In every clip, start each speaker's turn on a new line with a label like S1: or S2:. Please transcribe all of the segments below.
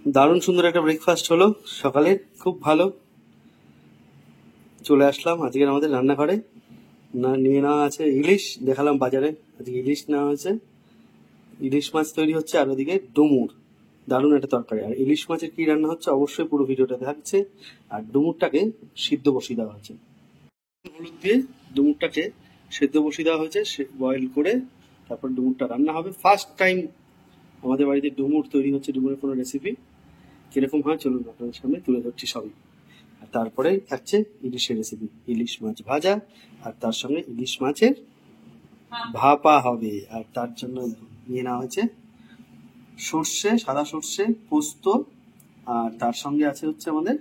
S1: দারুণ সুন্দর একটা ব্রেকফাস্ট হলো সকালে, খুব ভালো। চলে আসলাম আজকের আমাদের রান্নাঘরে। নিয়ে নেওয়া আছে ইলিশ, দেখালাম বাজারে আজকে ইলিশ নেওয়া হয়েছে। ইলিশ মাছ তৈরি হচ্ছে, আর ওদিকে ডুমুর, দারুণ একটা তরকারি। আর ইলিশ মাছের কি রান্না হচ্ছে অবশ্যই পুরো ভিডিওটা থাকছে। আর ডুমুরটাকে সিদ্ধ বসিয়ে দেওয়া হয়েছে, হলুদ দিয়ে ডুমুরটাকে সেদ্ধ বসিয়ে দেওয়া হয়েছে, বয়েল করে তারপর ডুমুরটা রান্না হবে। ফার্স্ট টাইম আমাদের বাড়িতে ডুমুর তৈরি হচ্ছে, ডুমুরের কোনো রেসিপি কিরকম হয় চলুন আপনাদের সামনে তুলে ধরছি সবই। আর তারপরে থাকছে ইলিশের রেসিপি, ইলিশ মাছ ভাজা, আর তার সঙ্গে ইলিশ মাছের ভাপা হবে। আর তার জন্য নিয়ে নেওয়া হয়েছে সর্ষে, সাদা সর্ষে, পোস্ত, আর তার সঙ্গে আছে হচ্ছে আমাদের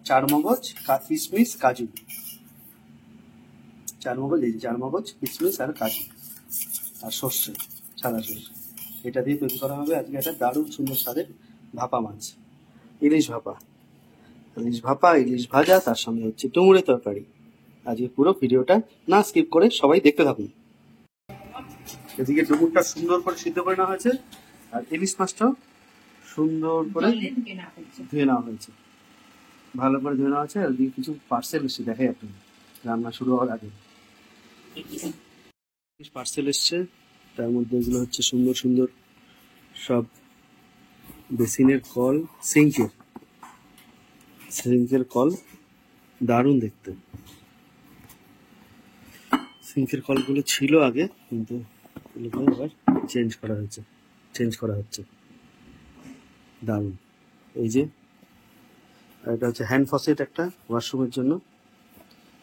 S1: চারমগজ, কিশমিশ, কাজু। চারমগজ, কিশমিশ আর কাজু আর সর্ষে, সাদা সর্ষে, এটা দিয়ে তৈরি করা হবে আজকে একটা দারুণ সুন্দর স্বাদের ভাপা মাছ, ইলিশ ভাপা। ইলিশ ভাপা, ইলিশ ভাজা, তার সঙ্গে হচ্ছে ডুমুরের তরকারি। আজকে পুরো ভিডিওটা না স্কিপ করে সবাই দেখতে থাকুন। এদিকে ডুমুরটা সুন্দর করে সিদ্ধ করে নেওয়া হয়েছে, আর ইলিশ মাছটাও সুন্দর করে ধুয়ে নেওয়া হয়েছে, ভালো করে ধুয়ে নেওয়া হয়েছে। আর ওদিকে কিছু পার্সেল এসছে, দেখাই আপনি রান্না শুরু হওয়ার আগে পার্সেল এসছে। তার মধ্যে এগুলো হচ্ছে সুন্দর সুন্দর সব বেসিনের কল, সিঙ্কের কল, দারুণ দেখতে। সিঙ্কের কলগুলো ছিল আগে, কিন্তু এগুলো আবার চেঞ্জ করা হচ্ছে, দারুণ। এই যে এটা হচ্ছে হ্যান্ড ফসেট, একটা ওয়াশরুমের জন্য,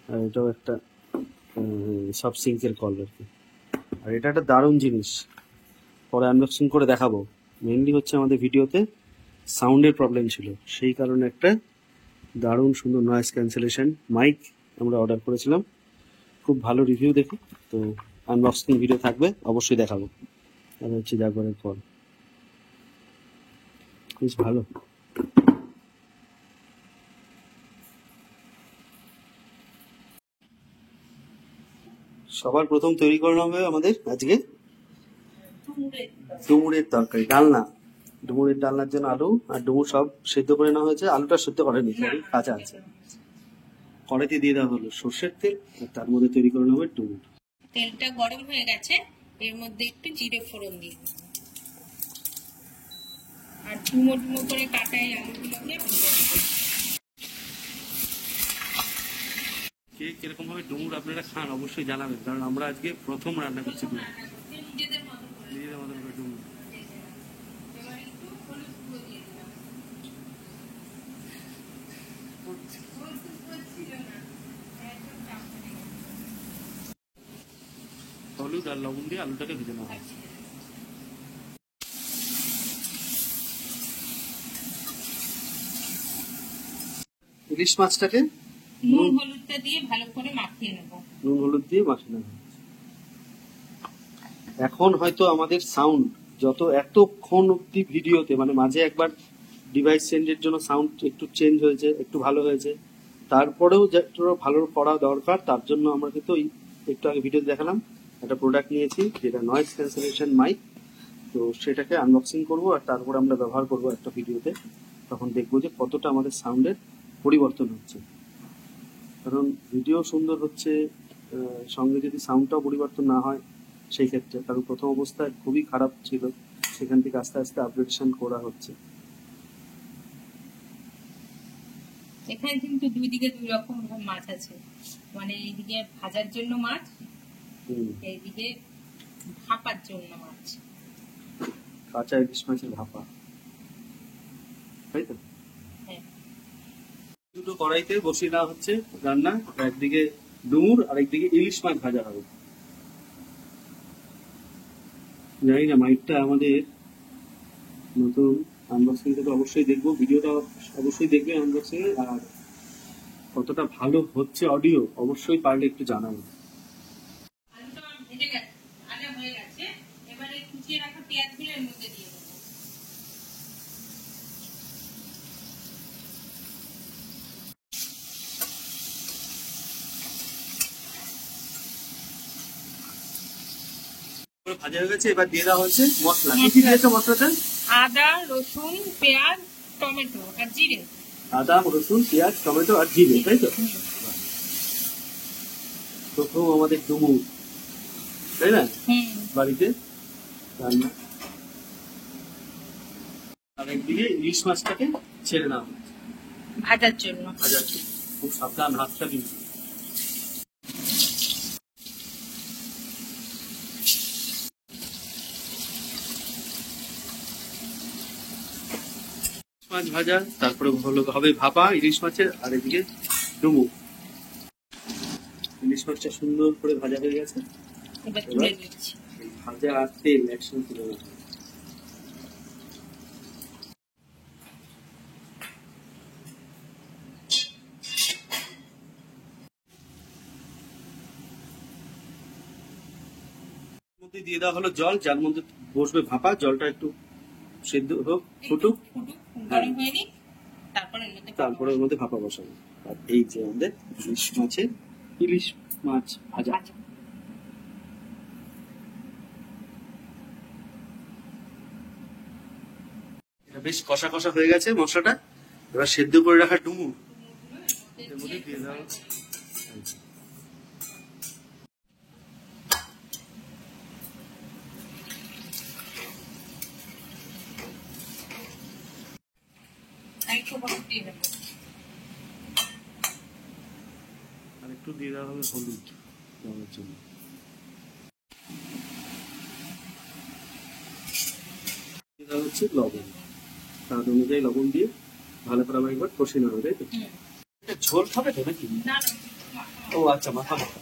S1: আর এটাও একটা সব সিঙ্কের কল আর কি। আর এটা একটা দারুণ জিনিস, পরে আনবক্সিং করে দেখাবো। মেনলি হচ্ছে আমাদের ভিডিওতে সাউন্ডের প্রবলেম ছিল, সেই কারণে একটা দারুণ সুন্দর নয়েজ ক্যান্সেলেশন মাইক আমরা অর্ডার করেছিলাম। খুব ভালো রিভিউ দেখি, তো আনবক্সিং ভিডিও থাকবে, অবশ্যই দেখাবো। আর হচ্ছে জাগবারের কল, বেশ ভালো। সবার প্রথম তৈরি করে নেওয়া হবে আমাদের আজকে ডুমুরের তরকারি, ডুমুরের ডালনার জন্য আলু আর ডুমুর সব সেদ্ধ করে নেওয়া হয়েছে। আলুটা সেদ্ধ করেনি, কাঁচা আছে। কড়াইতে দিয়ে দেওয়া হলো সর্ষের তেল, আর তার মধ্যে তৈরি করে নেওয়া হবে ডুমুর।
S2: তেলটা গরম হয়ে গেছে, এর মধ্যে একটু জিরে ফোড়ন দিয়ে আর ডুমো ডুমো করে কাটা এই আলুগুলোকে ভেজে নেব।
S1: কে কিরকম ভাবে ডুমুর আপনারা খান অবশ্যই জানাবেন, কারণ আমরা আজকে প্রথম রান্না করছি নিজেদের মতো করে ডুমুর। হলুদ আর লবণ দিয়ে আলুটাকে ভেজে নেওয়া হয়। ইলিশ মাছটাকে
S2: নুন হলুদটা দিয়ে ভালো করে মাখিয়ে নেব,
S1: নুন হলুদ দিয়ে মাখিয়ে নেব। এখন হয়তো আমাদের সাউন্ড যত এতক্ষণ অব্দি ভিডিওতে, মানে মাঝে একবার ডিভাইস চেঞ্জের জন্য সাউন্ড একটু চেঞ্জ হয়েছে, একটু ভালো হয়েছে, তারপরেও ভালো করা দরকার। তার জন্য আমরা কিন্তু একটু আগে ভিডিও দেখালাম, একটা প্রোডাক্ট নিয়েছি যেটা নয়েজ ক্যান্সেলেশন মাইক, তো সেটাকে আনবক্সিং করব আর তারপর আমরা ব্যবহার করব একটা ভিডিওতে। তখন দেখবো যে কতটা আমাদের সাউন্ডের পরিবর্তন হচ্ছে, কারণ ভিডিও সুন্দর হচ্ছে সঙ্গে যদি সাউন্ডটাও পরিবর্তন না হয় সেই ক্ষেত্রে, কারণ প্রথম অবস্থায় খুবই খারাপ ছিল, সেখান থেকে আস্তে আস্তে আপগ্রেডেশন করা হচ্ছে।
S2: এখানে কিন্তু দুই দিকে দুই রকম মাছ আছে, মানে এইদিকে ভাজার জন্য মাছ, এইদিকে ভাপার জন্য মাছ,
S1: কাঁচা ইলিশ মাছের ভাপা, তাই তো?
S2: হ্যাঁ।
S1: দুটো কড়াইতে বসিয়ে দেওয়া হচ্ছে রান্না, একদিকে ডুমুর আর একদিকে ইলিশ মাছ ভাজা হবে। জানি না মাইকটা আমাদের নতুন, আনবক্সিং থেকে অবশ্যই দেখবো, ভিডিওটা অবশ্যই দেখবে আনবক্সিং এ, আর কতটা ভালো হচ্ছে অডিও অবশ্যই পারলে একটু জানাবো।
S2: আলুটা ভেজে গেছে, ভাজা হয়ে গেছে, এবারে কুচিয়ে রাখা পেঁয়াজগুলো এর মধ্যে দিয়ে দেবো।
S1: ভাজা হয়ে গেছে, এবার দিয়ে দেওয়া হচ্ছে মশলা। কি কি দিয়েছে মশলাটা?
S2: আদা, রসুন, পেঁয়াজ, টমেটো আর জিরে।
S1: আদা, রসুন, পেঁয়াজ, টমেটো আর জিরে, তাই তো? প্রথম আমাদের ডুমুর, তাই না? বাড়িতে রান্না। আর একদিকে ইলিশ মাছটাকে ছেড়ে নাও
S2: ভাজার জন্য।
S1: খুব সাবধান, হাতটা কিন্তু। মাছ ভাজা, তারপরে হবে ভাপা ইলিশ মাছের, আর এদিকে ডুমুর। ইলিশ মাছটা সুন্দর করে ভাজা হয়ে গেছে,
S2: এবার তুলে দিচ্ছি।
S1: ভাজা আর তেল একসঙ্গে তুলে নেওয়া। দিয়ে দেওয়া হলো জল, যার মধ্যে বসবে ভাপা। জলটা একটু সেদ্ধ হোক, ফুটুক,
S2: গরম হয়ে নিক,
S1: তারপরে ওর মধ্যে ভাপা বসাবো। আর এই যে আমাদের ইলিশ মাছ ভাজা। বেশ কষা কষা হয়ে গেছে মশলাটা। এবার সেদ্ধ করে রাখা ডুমুর এর মধ্যে দিয়ে দাও। আর একটু দিয়ে দেওয়া হবে হলুদ দেওয়ার জন্য। দেওয়া হচ্ছে লবণ, স্বাদ অনুযায়ী লবণ দিয়ে ভালো করে আমার একবার কষে নেওয়া হবে, তাই তো? ঝোল খাবে তো নাকি? ও আচ্ছা, মাথা মাথা।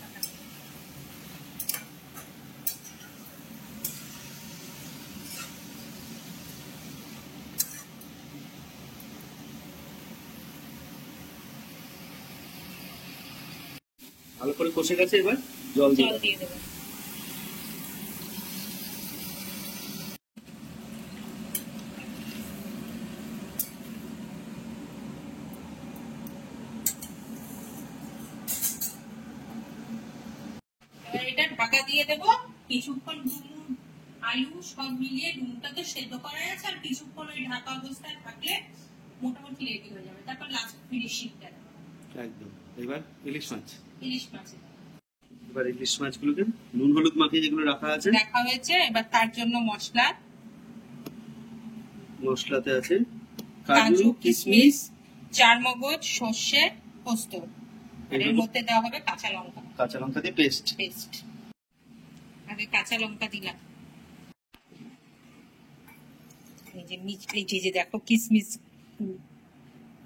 S1: ভালো করে কষে গেছে, এবার জল দিয়ে দেবো।
S2: এটা ঢাকা দিয়ে দেবো কিছুক্ষণ। ডুমুর, আলু সব মিলিয়ে ডুমুরটা তো সেদ্ধ করা আছে, আর কিছুক্ষণ ওই ঢাকা অবস্থায় থাকলে মোটামুটি রেডি হয়ে যাবে। তারপর লাস্ট ফিনিশিংটা
S1: একদম। এবার ইলিশ মাছ,
S2: এবার
S1: ইলিশ মাছগুলোকে নুন হলুদ মাখিয়ে যেগুলো রাখা
S2: হয়েছে, এবার তার জন্য
S1: মশলাতে আছে
S2: কাজু, কিশমিশ, চারমগজ, সর্ষে, পোস্ত। এর মধ্যে দেওয়া হবে কাঁচা লঙ্কা দিয়ে পেস্ট। আগে কাঁচা লঙ্কা দিলাম। এই যে দেখো কিশমিশ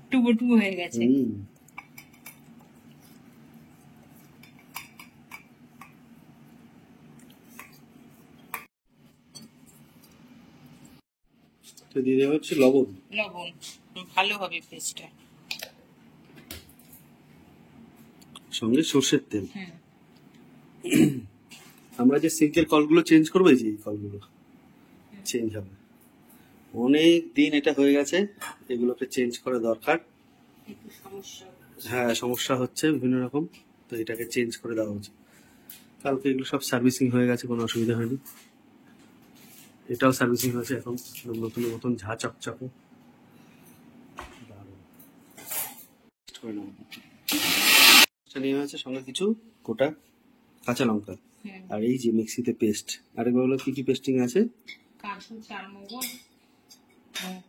S2: টুবো টুবো হয়ে গেছে।
S1: দিয়ে দেওয়া হচ্ছে লবণ
S2: ভালো হবে পেস্টটা,
S1: সঙ্গে সর্ষের তেল। আমরা যে সিঙ্কের কলগুলো চেঞ্জ করবো, এই যে এই কলগুলো চেঞ্জ হবে। অনেক দিন এটা হয়ে গেছে, এগুলোকে চেঞ্জ করা দরকার। হ্যাঁ, সমস্যা হচ্ছে বিভিন্ন রকম, তো এটাকে চেঞ্জ করে দেওয়া উচিত। কালকে এগুলো সব সার্ভিসিং হয়ে গেছে, কোনো অসুবিধা হয়নি। এটাও সার্ভিসিং হয়েছে, এখন নতুন নতুন ঝা চকচকে। নিয়ে হয়েছে সঙ্গে কিছু গোটা কাঁচা লঙ্কা, আর এই যে মিক্সিতে পেস্ট। আরেকবার বলো কি কি পেস্টিং আছে?
S2: কাজু, চারমগজ,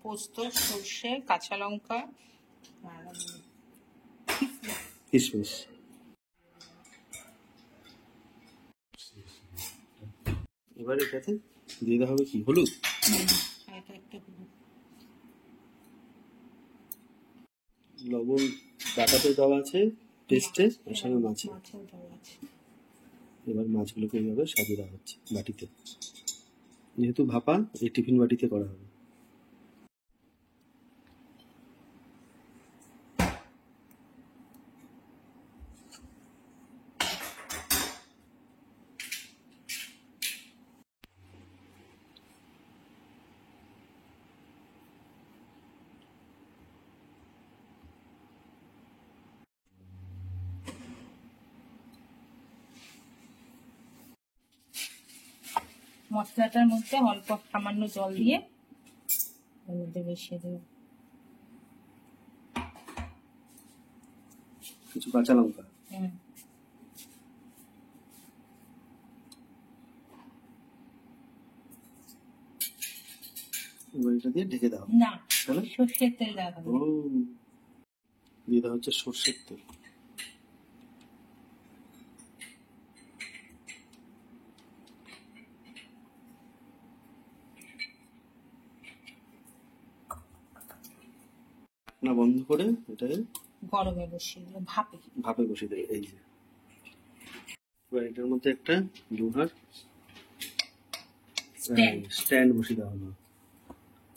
S2: পোস্ত, সর্ষে, কাঁচা লঙ্কা আর
S1: কিশমিশ। এবার এটাতে দিয়ে দেওয়া হবে কি হলুদ, লবণ ডাটাতে দেওয়া আছে, পেস্টে, ওর সঙ্গে মাছে। এবার মাছগুলোকে এইভাবে সাজিয়ে দেওয়া হচ্ছে বাটিতে, যেহেতু ভাপা এই টিফিন বাটিতে করা হবে।
S2: মশলাটার মধ্যে অল্প সামান্য জল দিয়ে মধ্যে মিশিয়ে দেবো।
S1: কিছু কাঁচা লঙ্কা, এবার এটা দিয়ে ঢেকে দাও।
S2: না, সর্ষের তেল দেওয়া হবে।
S1: ও, দিয়ে দেওয়া হচ্ছে সর্ষের তেল। না বন্ধ করে এটাকে
S2: গরমে বসিয়ে দিল,
S1: ভাপে বসিয়ে দেয়। এই যে এবার এটার মধ্যে একটা লোহার স্ট্যান্ড বসিয়ে দেওয়া হলো,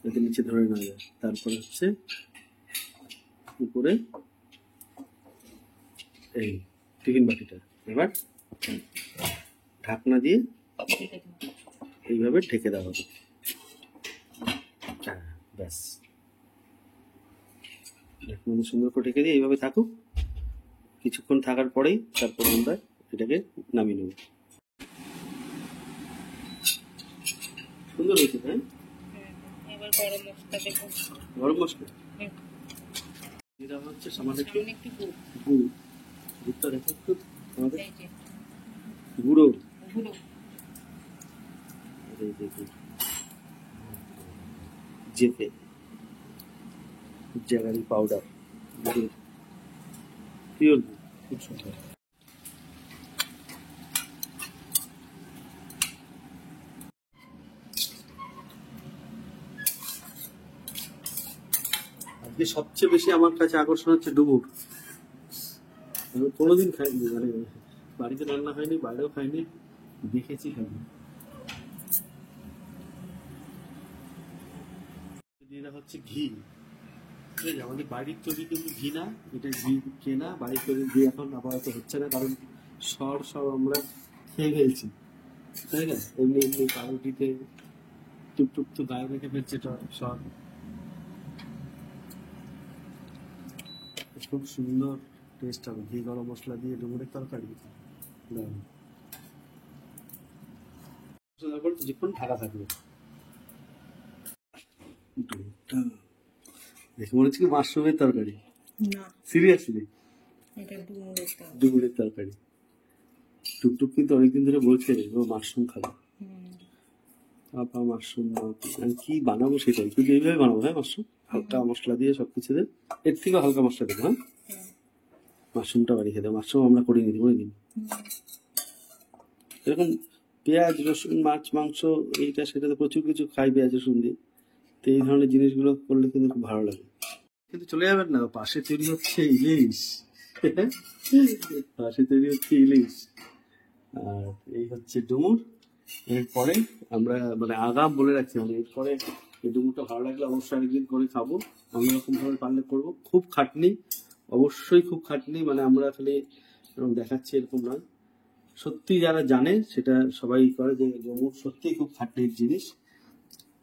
S1: যাতে নিচে ধরে না যায়। তারপরে হচ্ছে উপরে এই টিফিন বাটিটা, এবার ঢাকনা দিয়ে এইভাবে ঢেকে দেওয়া হবে। ব্যাস, ঢাকনা সুন্দর করে ঢেকে দিয়ে এইভাবে থাকুক। কিছুক্ষণ থাকার পরেই তারপর আমরা এটাকে নামিয়ে নেব। সুন্দর হয়েছে, তাই?
S2: এবার গরম মশলা দেবো।
S1: গরম মশলা এটা হচ্ছে সামান্য একটু
S2: গুড়।
S1: গুড়টা দেখো একটু, আমাদের গুঁড়ো জেপে জাগারি পাউডার, পিওর খুব সুন্দর। আজকে সবচেয়ে বেশি আমার কাছে আকর্ষণ হচ্ছে ডুমুর। আমি কোনোদিন খাইনি, মানে বাড়িতে রান্না হয়নি, বাইরেও খাইনি, দেখেছি খাইনি। এটা হচ্ছে ঘি, ঠিক আছে? আমাদের বাড়ির তৈরি কিন্তু ঘি না, এটা ঘি কেনা। বাড়ির তৈরি ঘি এখন আপাতত হচ্ছে না, কারণ সব আমরা খেয়ে ফেলছি, তাই না? এমনি এমনি পাউরুটিতে টুকটুক তো গায়ে রেখে ফেলছে সর। খুব সুন্দর টেস্ট হবে ঘি গরম মশলা দিয়ে ডুমুরের তরকারি। তারপর কিছুক্ষণ ঢাকা থাকবে। দেখে মনে হচ্ছে কি মাশরুমের তরকারি।
S2: না,
S1: সিরিয়াসলি
S2: এটা
S1: ডুমুরের তরকারি। টুকটুক কিন্তু অনেকদিন ধরে বলছে ও মাশরুম খাবে। আপা মাশরুম আমি কি বানাবো সেটাই, কিন্তু এইভাবে বানাবো। হ্যাঁ, মাশরুম হালকা মশলা দিয়ে সবকিছু দিয়ে, এর থেকে হালকা মশলা দেবো। হ্যাঁ, মাশরুমটা বাড়ি খেতে, মাশরুম আমরা করে নিই দিন। এরকম পেঁয়াজ রসুন মাছ মাংস এইটা সেটাতে প্রচুর কিছু খাই পেঁয়াজ রসুন দিয়ে, তো এই ধরনের জিনিসগুলো করলে কিন্তু খুব ভালো লাগে। কিন্তু চলে যাবেন না, পাশে তৈরি হচ্ছে ইলিশ। পাশে তৈরি হচ্ছে ইলিশ, আর এই হচ্ছে ডুমুর। এরপরে আমরা মানে আগাম বলে রাখছি, মানে এরপরে এই ডুমুরটা ভালো লাগলে অবশ্যই একদিন করে খাবো। আমি এরকম ভাবে পারলে করবো। খুব খাটনি, অবশ্যই খুব খাটনি, মানে আমরা খালি এরকম দেখাচ্ছি এরকম নয়। সত্যি যারা জানে সেটা সবাই করে যে ডুমুর সত্যিই খুব খাটনির জিনিস।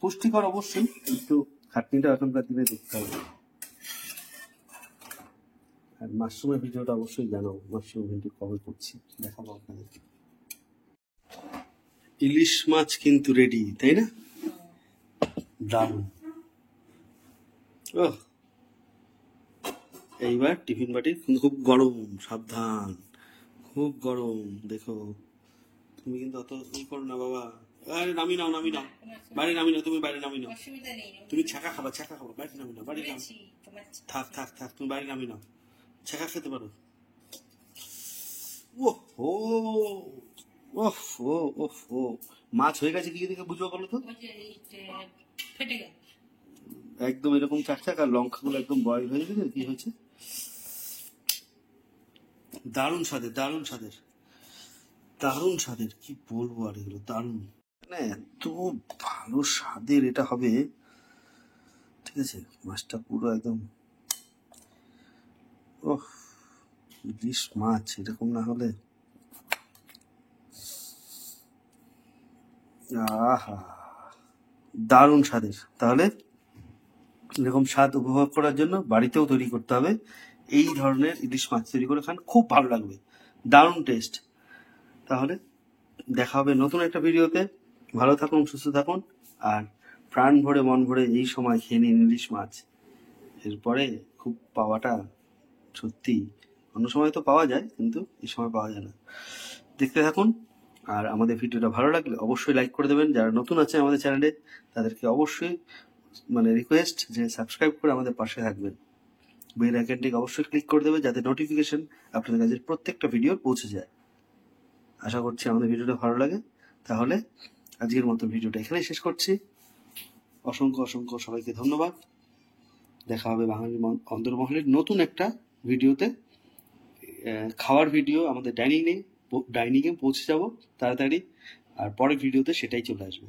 S1: পুষ্টিকর অবশ্যই, কিন্তু খাটনিটা এখনকার দিনে দেখতে হবে। আর মাশরুমের ভিডিওটা অবশ্যই জানাবো, মাশরুম ভিডিও কবে করছি দেখাবো আপনাদেরকে। ইলিশ মাছ কিন্তু রেডি, তাই না? দারুণ। ওহ, এইবার টিফিন বাটি কিন্তু খুব গরম, সাবধান, খুব গরম। দেখো তুমি কিন্তু অত ই করো না বাবা। আরে নামি নাও, বাইরে নামি নাও, তুমি বাইরে নামি নাও। তুমি ছাকা খাবা, বাইরে নামি নাও, বাড়ি নাও। থাক তুমি বাইরে নামি নাও, ছাকা খেতে পারো। ও মাছ হয়ে গেছে কি দেখে বুঝবো বলো তো? একদম এরকম চাকচাক, আর লঙ্কাগুলো একদম বয়েল হয়ে গেছে। কি হয়েছে? দারুণ স্বাদের, কি বলবো আর, এগুলো দারুণ, মানে এত ভালো স্বাদের এটা হবে। ঠিক আছে, মাছটা পুরো একদম ইলিশ মাছ এরকম না হলে আহা, দারুণ স্বাদের। তাহলে এরকম স্বাদ উপভোগ করার জন্য বাড়িতেও তৈরি করতে হবে। এই ধরনের ইলিশ মাছ তৈরি করে খান, খুব ভালো লাগবে, দারুণ টেস্ট। তাহলে দেখা হবে নতুন একটা ভিডিওতে। ভালো থাকুন, সুস্থ থাকুন, আর প্রাণ ভরে মন ভরে এই সময় খেয়ে নিন ইলিশ মাছ। এরপরে খুব পাওয়াটা সত্যি, অন্য সময় তো পাওয়া যায় কিন্তু এই সময় পাওয়া যায় না। দেখতে থাকুন, আর আমাদের ভিডিওটা ভালো লাগলে অবশ্যই লাইক করে দেবেন। যারা নতুন আছে আমাদের চ্যানেলে তাদেরকে অবশ্যই রিকোয়েস্ট যে সাবস্ক্রাইব করে আমাদের পাশে থাকবেন। বেল আইকনটিকে অবশ্যই ক্লিক করে দেবেন যাতে নোটিফিকেশন আপনাদের কাছে প্রত্যেকটা ভিডিও পৌঁছে যায়। আশা করছি আমাদের ভিডিওটা ভালো লাগে। তাহলে আজকের মতো ভিডিওটা এখানেই শেষ করছি। অসংখ্য অসংখ্য সবাইকে ধন্যবাদ। দেখা হবে বাঙালি অন্দরমহলের নতুন একটা ভিডিওতে। খাওয়ার ভিডিও আমাদের ডাইনিংয়ে পৌঁছে যাব তাড়াতাড়ি, আর পরের ভিডিওতে সেটাই চলে আসবে।